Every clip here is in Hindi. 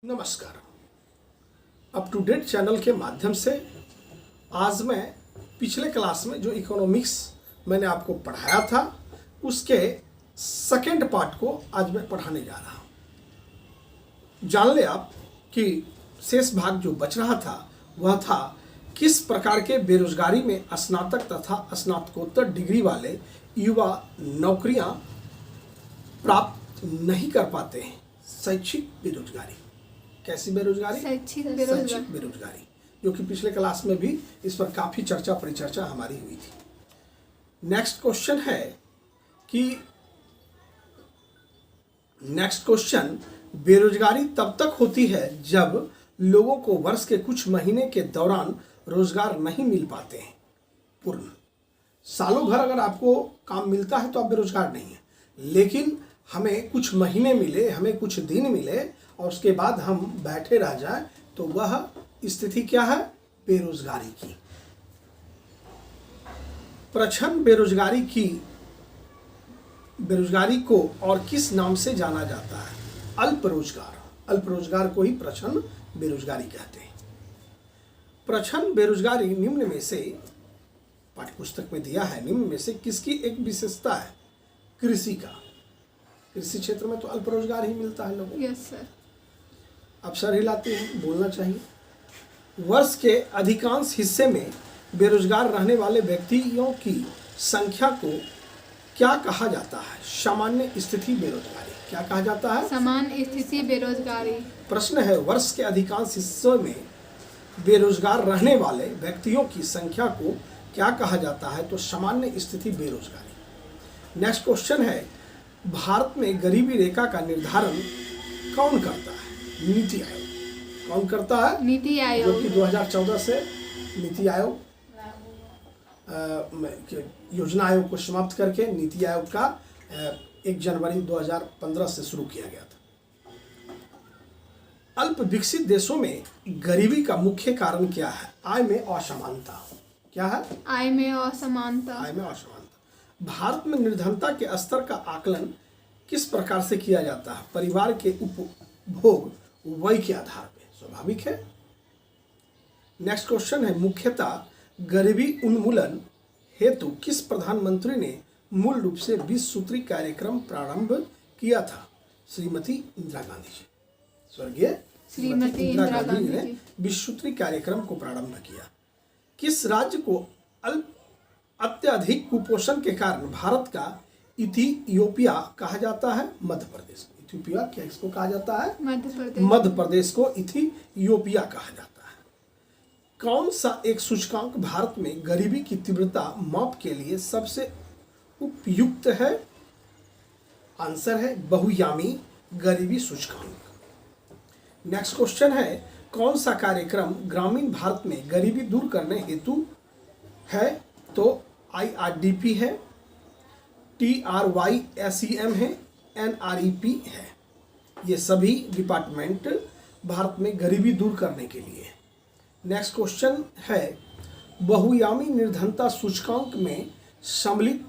नमस्कार। अप टू डेट चैनल के माध्यम से आज मैं पिछले क्लास में जो इकोनॉमिक्स मैंने आपको पढ़ाया था उसके सेकेंड पार्ट को आज मैं पढ़ाने जा रहा हूँ। जान ले आप कि शेष भाग जो बच रहा था वह था किस प्रकार के बेरोजगारी में स्नातक तथा स्नातकोत्तर डिग्री वाले युवा नौकरियां प्राप्त नहीं कर पाते हैं। शैक्षिक बेरोजगारी, कैसी बेरोजगारी? शैक्षिक बेरोजगारी, जो कि पिछले क्लास में भी इस पर काफ़ी चर्चा परिचर्चा हमारी हुई थी। नेक्स्ट क्वेश्चन, बेरोजगारी तब तक होती है जब लोगों को वर्ष के कुछ महीने के दौरान रोजगार नहीं मिल पाते हैं। पूर्ण सालों भर अगर आपको काम मिलता है तो आप बेरोजगार नहीं हैं, लेकिन हमें कुछ महीने मिले, हमें कुछ दिन मिले और उसके बाद हम बैठे रह जाए तो वह स्थिति क्या है? बेरोजगारी की। प्रच्छन्न बेरोजगारी को और किस नाम से जाना जाता है? अल्प रोजगार को ही प्रच्छन्न बेरोजगारी कहते हैं। प्रच्छन्न बेरोजगारी निम्न में से, पाठ्यपुस्तक में दिया है, निम्न में से किसकी एक विशेषता है? कृषि का। कृषि क्षेत्र में तो अल्प रोजगार ही मिलता है लोगों को। Yes sir. अब सर हिलाते हैं, बोलना चाहिए। वर्ष के अधिकांश हिस्से में बेरोजगार रहने वाले व्यक्तियों की संख्या को क्या कहा जाता है? सामान्य स्थिति बेरोजगारी। क्या कहा जाता है? सामान्य स्थिति बेरोजगारी। प्रश्न है, वर्ष के अधिकांश हिस्सों में बेरोजगार रहने वाले व्यक्तियों की संख्या को क्या कहा जाता है? तो सामान्य स्थिति बेरोजगारी। नेक्स्ट क्वेश्चन है, भारत में गरीबी रेखा का निर्धारण कौन करता है? नीति आयोग। कौन करता है? नीति आयोग। जो कि 2014 से नीति आयोग योजना आयोग को समाप्त करके नीति आयोग का 1 जनवरी 2015 से शुरू किया गया था। अल्प विकसित देशों में गरीबी का मुख्य कारण क्या है? आय में असमानता। क्या है? आय में असमानता। आय में असमानता। भारत में निर्धनता के स्तर का आकलन किस प्रकार से किया जाता है? परिवार के उपभोग वय के आधार पर। स्वाभाविक है। नेक्स्ट क्वेश्चन है, मुख्यतः गरीबी उन्मूलन हेतु किस प्रधानमंत्री ने मूल रूप से 20 सूत्री कार्यक्रम प्रारंभ किया था? श्रीमती इंदिरा गांधी जी। स्वर्गीय श्रीमती इंदिरा गांधी ने 20 सूत्री कार्यक्रम को प्रारंभ किया। किस राज्य को अत्यधिक कुपोषण के कारण भारत का इथियोपिया कहा जाता है? मध्य प्रदेश। इथियोपिया क्या इसको कहा जाता है? मध्य प्रदेश को इथियोपिया कहा जाता है। कौन सा एक सूचकांक भारत में गरीबी की तीव्रता माप के लिए सबसे उपयुक्त है? आंसर है बहुयामी गरीबी सूचकांक। नेक्स्ट क्वेश्चन है, कौन सा कार्यक्रम ग्रामीण भारत में गरीबी दूर करने हेतु है? तो IRDP है, TRYSEM है, NREP है। ये सभी डिपार्टमेंट भारत में गरीबी दूर करने के लिए है। नेक्स्ट क्वेश्चन है, बहुयामी निर्धनता सूचकांक में सम्मिलित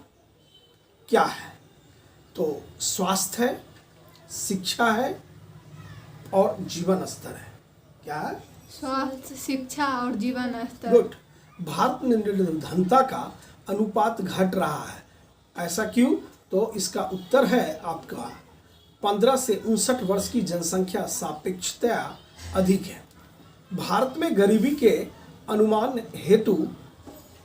क्या है? तो स्वास्थ्य है, शिक्षा है और जीवन स्तर है। क्या है? स्वास्थ्य, शिक्षा और जीवन स्तर। गुड। भारत में निर्धनता का अनुपात घट रहा है, ऐसा क्यों? तो इसका उत्तर है आपका 15 से 59 वर्ष की जनसंख्या सापेक्षतया अधिक है। भारत में गरीबी के अनुमान हेतु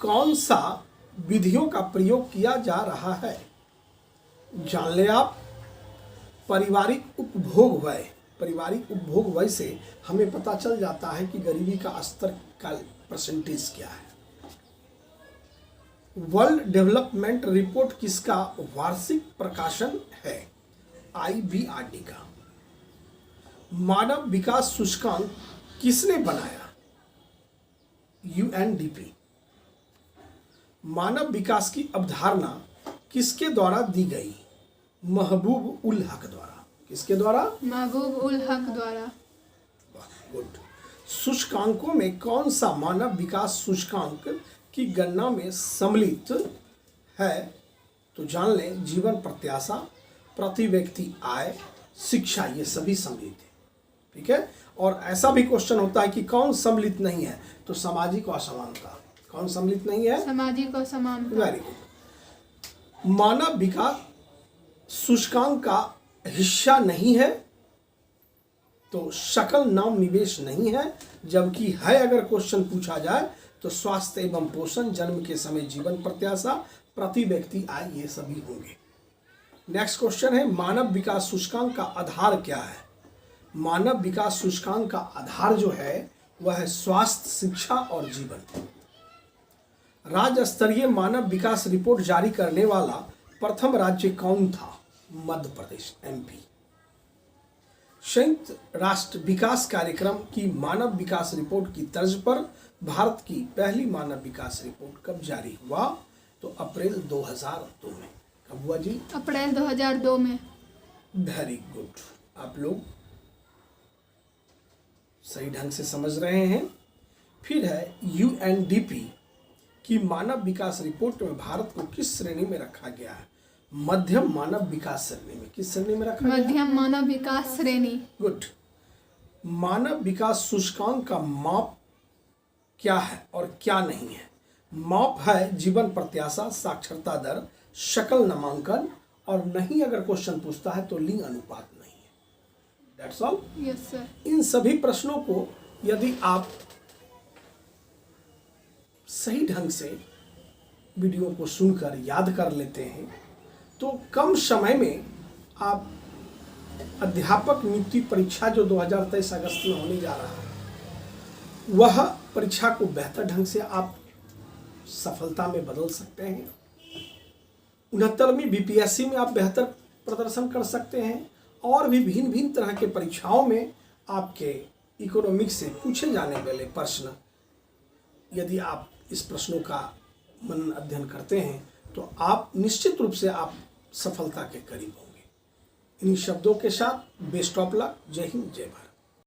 कौन सा विधियों का प्रयोग किया जा रहा है? जान ले आप। पारिवारिक उपभोग वय से हमें पता चल जाता है कि गरीबी का स्तर का परसेंटेज क्या है। वर्ल्ड डेवलपमेंट रिपोर्ट किसका वार्षिक प्रकाशन है? IBRD का। मानव विकास सूचकांक किसने बनाया? UNDP। मानव विकास की अवधारणा किसके द्वारा दी गई? महबूब उल हक द्वारा। किसके द्वारा? महबूब उल हक द्वारा। गुड। सूचकांकों में कौन सा मानव विकास सूचकांक की गणना में सम्मिलित है? तो जान लें, जीवन प्रत्याशा, प्रति व्यक्ति आय, शिक्षा, ये सभी सम्मिलित है। ठीक है। और ऐसा भी क्वेश्चन होता है कि कौन सम्मिलित नहीं है, तो सामाजिक असमानता। कौन सम्मिलित नहीं है? सामाजिक असमानता। Very good. मानव विकास सूचकांक का हिस्सा नहीं है, तो सकल नाम निवेश नहीं है, जबकि है अगर क्वेश्चन पूछा जाए तो स्वास्थ्य एवं पोषण, जन्म के समय जीवन प्रत्याशा, प्रति व्यक्ति आय, ये सभी होंगे। नेक्स्ट क्वेश्चन है मानव विकास सूचकांक का आधार क्या है? मानव विकास सूचकांक का आधार जो है वह है स्वास्थ्य, शिक्षा और जीवन। राज्य स्तरीय मानव विकास रिपोर्ट जारी करने वाला प्रथम राज्य कौन था? मध्य प्रदेश, एमपी। संयुक्त राष्ट्र विकास कार्यक्रम की मानव विकास रिपोर्ट की तर्ज पर भारत की पहली मानव विकास रिपोर्ट कब जारी हुआ? तो अप्रैल 2002 में। कब हुआ जी? अप्रैल 2002 में। वेरी गुड, आप लोग सही ढंग से समझ रहे हैं। फिर है यूएनडीपी की मानव विकास रिपोर्ट में भारत को किस श्रेणी में रखा गया है? मध्यम मानव विकास श्रेणी में। किस श्रेणी में रखा गया? मध्यम मानव विकास श्रेणी। गुड। मानव विकास सूचकांक का माप क्या है और क्या नहीं है? माप है जीवन प्रत्याशा, साक्षरता दर, सकल नामांकन, और नहीं अगर क्वेश्चन पूछता है तो लिंग अनुपात नहीं है। That's all. Yes sir. इन सभी प्रश्नों को यदि आप सही ढंग से वीडियो को सुनकर याद कर लेते हैं तो कम समय में आप अध्यापक नियुक्ति परीक्षा जो 2023 अगस्त में होने जा रहा है वह परीक्षा को बेहतर ढंग से आप सफलता में बदल सकते हैं। 69वीं बीपीएससी में आप बेहतर प्रदर्शन कर सकते हैं, और भी भिन्न भिन्न तरह के परीक्षाओं में आपके इकोनॉमिक्स से पूछे जाने वाले प्रश्न यदि आप इस प्रश्नों का मनन अध्ययन करते हैं तो आप निश्चित रूप से आप सफलता के करीब होंगे। इन शब्दों के साथ बेस्ट ऑफ लक। जय हिंद, जय भारत।